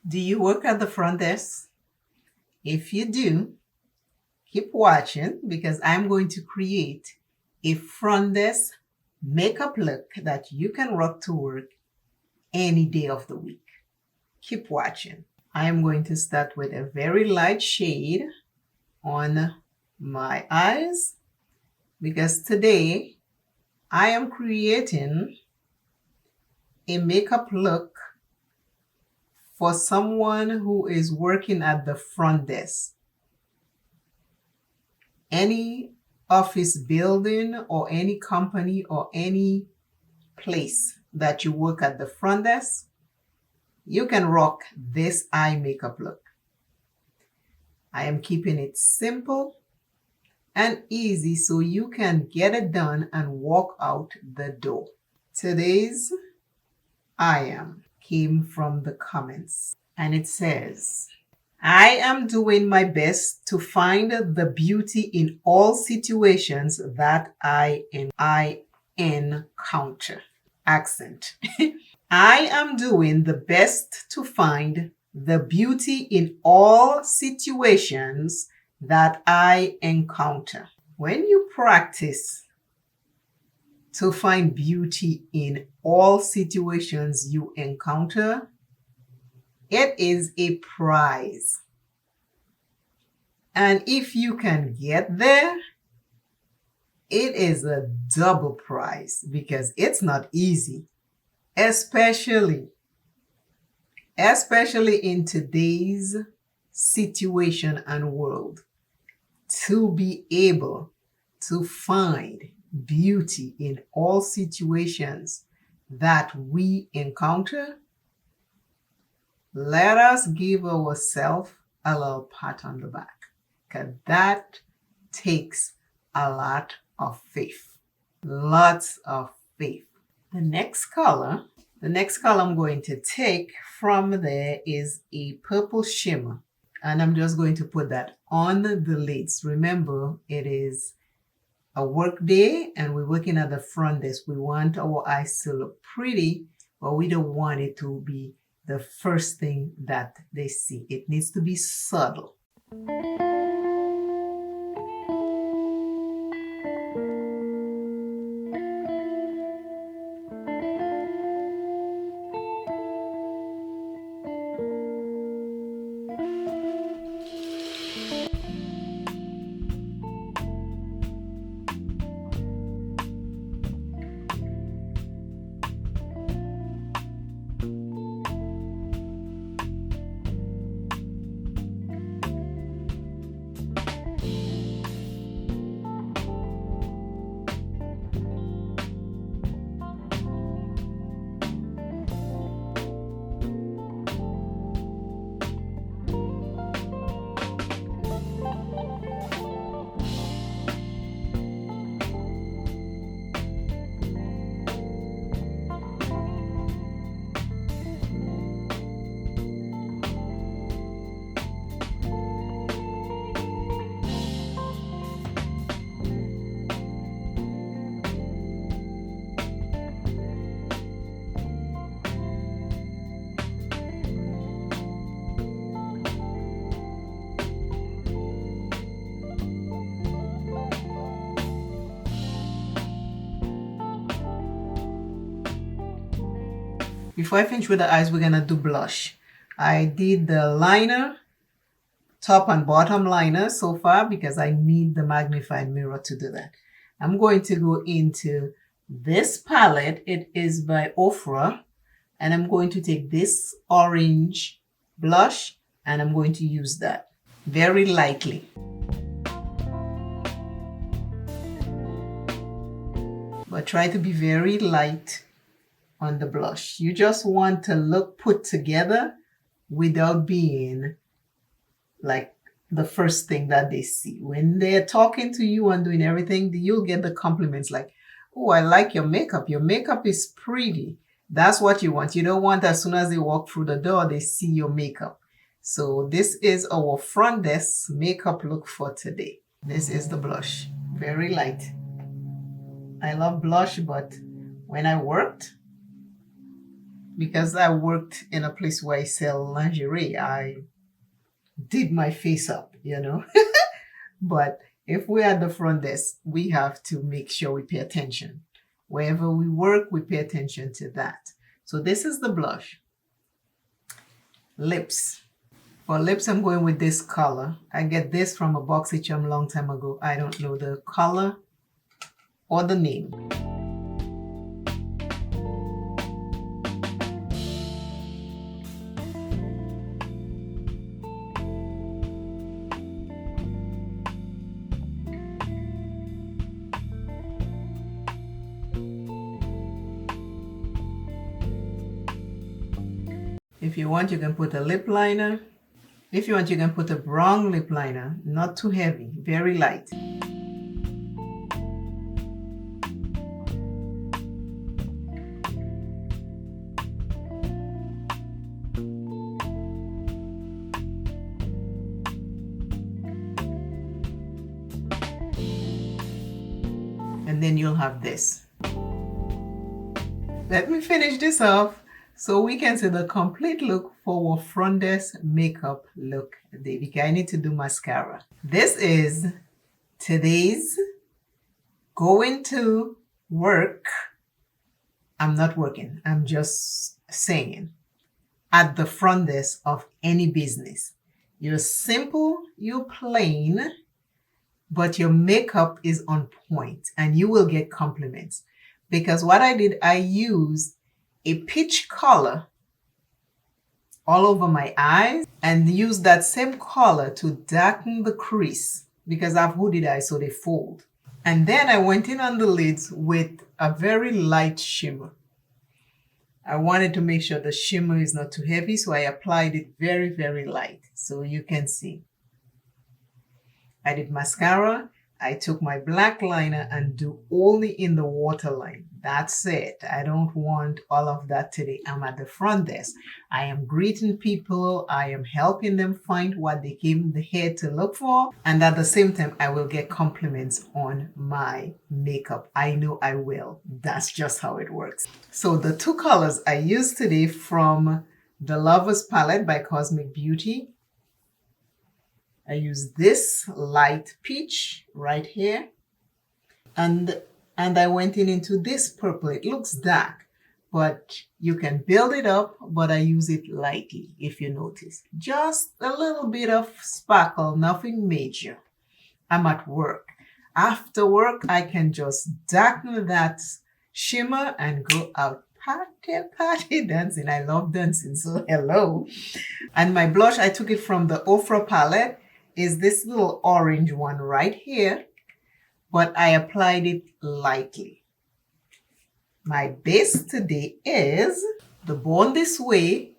Do you work at the front desk? If you do, keep watching because I'm going to create a front desk makeup look that you can rock to work any day of the week. Keep watching. I am going to start with a very light shade on my eyes because today I am creating a makeup look for someone who is working at the front desk. Any office building or any company or any place that you work at the front desk, you can rock this eye makeup look. I am keeping it simple and easy so you can get it done and walk out the door. Today's I am came from the comments and it says, I am doing my best to find the beauty in all situations that I encounter. Accent. I am doing the best to find the beauty in all situations that I encounter. When you practice to find beauty in all situations you encounter, it is a prize. And if you can get there, it is a double prize because it's not easy, especially in today's situation and world, to be able to find beauty in all situations that we encounter. Let us give ourselves a little pat on the back because that takes a lot of faith. Lots of faith. The next color I'm going to take from there is a purple shimmer. And I'm just going to put that on the lids. Remember, it is a work day and we're working at the front desk. We want our eyes to look pretty, but we don't want it to be the first thing that they see. It needs to be subtle. Before I finish with the eyes, we're gonna do blush. I did the liner, top and bottom liner so far because I need the magnifying mirror to do that. I'm going to go into this palette. It is by Ofra, and I'm going to take this orange blush and I'm going to use that very lightly. But try to be very light on the blush. You just want to look put together without being like the first thing that they see. When they're talking to you and doing everything, you'll get the compliments like, oh, I like your makeup. Your makeup is pretty. That's what you want. You don't want as soon as they walk through the door, they see your makeup. So this is our front desk makeup look for today. This is the blush. Very light. I love blush, but when I worked, because I worked in a place where I sell lingerie. I did my face up, you know. But if we're at the front desk, we have to make sure we pay attention. Wherever we work, we pay attention to that. So this is the blush. Lips. For lips, I'm going with this color. I get this from a BoxyCharm a long time ago. I don't know the color or the name. If you want, you can put a lip liner. If you want, you can put a brown lip liner, not too heavy, very light. And then you'll have this. Let me finish this off so we can see the complete look for our front desk makeup look today, because I need to do mascara. This is today's going to work. I'm not working. I'm just saying at the front desk of any business. You're simple, you're plain, but your makeup is on point and you will get compliments. Because what I did, I used a peach color all over my eyes and use that same color to darken the crease because I have hooded eyes, so they fold. And then I went in on the lids with a very light shimmer. I wanted to make sure the shimmer is not too heavy, so I applied it very, very light so you can see. I did mascara. I took my black liner and do only in the waterline. That's it. I don't want all of that today. I'm at the front desk. I am greeting people. I am helping them find what they came here to look for. And at the same time, I will get compliments on my makeup. I know I will. That's just how it works. So the two colors I used today from the Lovers Palette by Cosmic Beauty. I use this light peach right here. And I went into this purple. It looks dark, but you can build it up, but I use it lightly, if you notice. Just a little bit of sparkle, nothing major. I'm at work. After work, I can just darken that shimmer and go out party dancing. I love dancing, so hello. And my blush, I took it from the Ofra palette. Is this little orange one right here, but I applied it lightly. My base today is the Born This Way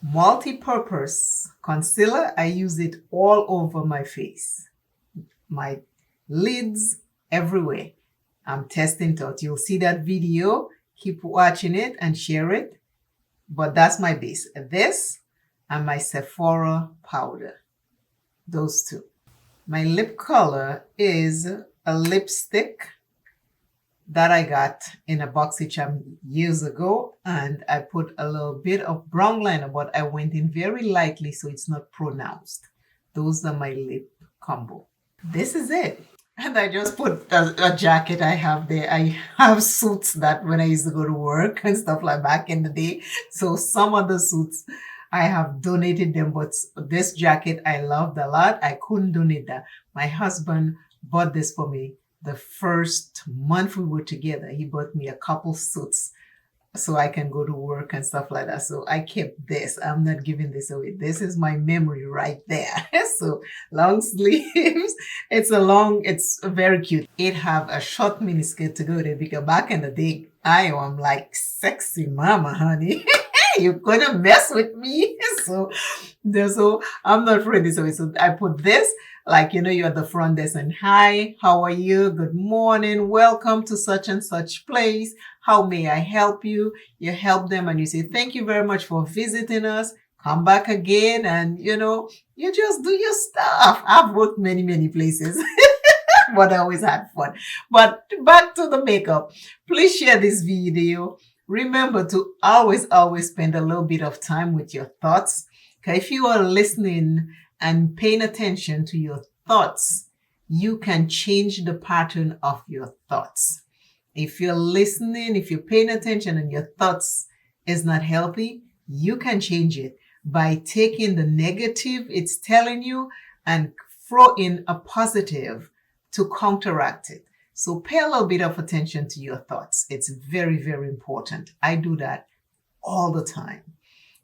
multi-purpose concealer. I use it all over my face, my lids, everywhere. I'm testing it out. You'll see that video. Keep watching it and share it. But that's my base. This and my Sephora powder. Those two. My lip color is a lipstick that I got in a BoxyCharm years ago, and I put a little bit of brown liner, but I went in very lightly so it's not pronounced. Those are my lip combo. This is it. And I just put a jacket I have there. I have suits that when I used to go to work and stuff like back in the day. So some of the suits I have donated them, but this jacket I loved a lot. I couldn't donate that. My husband bought this for me the first month we were together. He bought me a couple suits so I can go to work and stuff like that. So I kept this. I'm not giving this away. This is my memory right there. So long sleeves. It's very cute. It have a short mini skirt to go with it because back in the day, I am like sexy mama, honey. You're gonna mess with me. So I'm not ready. So I put this, like, you're at the front desk and hi, how are you? Good morning. Welcome to such and such place. How may I help you? You help them and you say, thank you very much for visiting us. Come back again. And you just do your stuff. I've worked many, many places. But I always had fun. But back to the makeup. Please share this video. Remember to always spend a little bit of time with your thoughts. Okay, if you are listening and paying attention to your thoughts, you can change the pattern of your thoughts. If you're listening, if you're paying attention and your thoughts is not healthy, you can change it by taking the negative it's telling you and throw in a positive to counteract it. So pay a little bit of attention to your thoughts. It's very, very important. I do that all the time.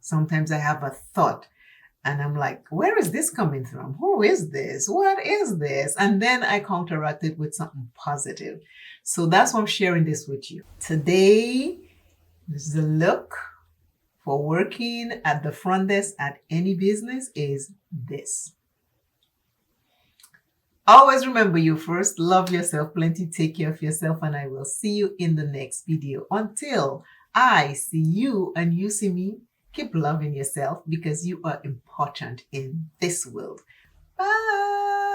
Sometimes I have a thought and I'm like, where is this coming from? Who is this? What is this? And then I counteract it with something positive. So that's why I'm sharing this with you. Today, this is a look for working at the front desk at any business is this. Always remember you first. Love yourself plenty. Take care of yourself. And I will see you in the next video. Until I see you and you see me, keep loving yourself because you are important in this world. Bye.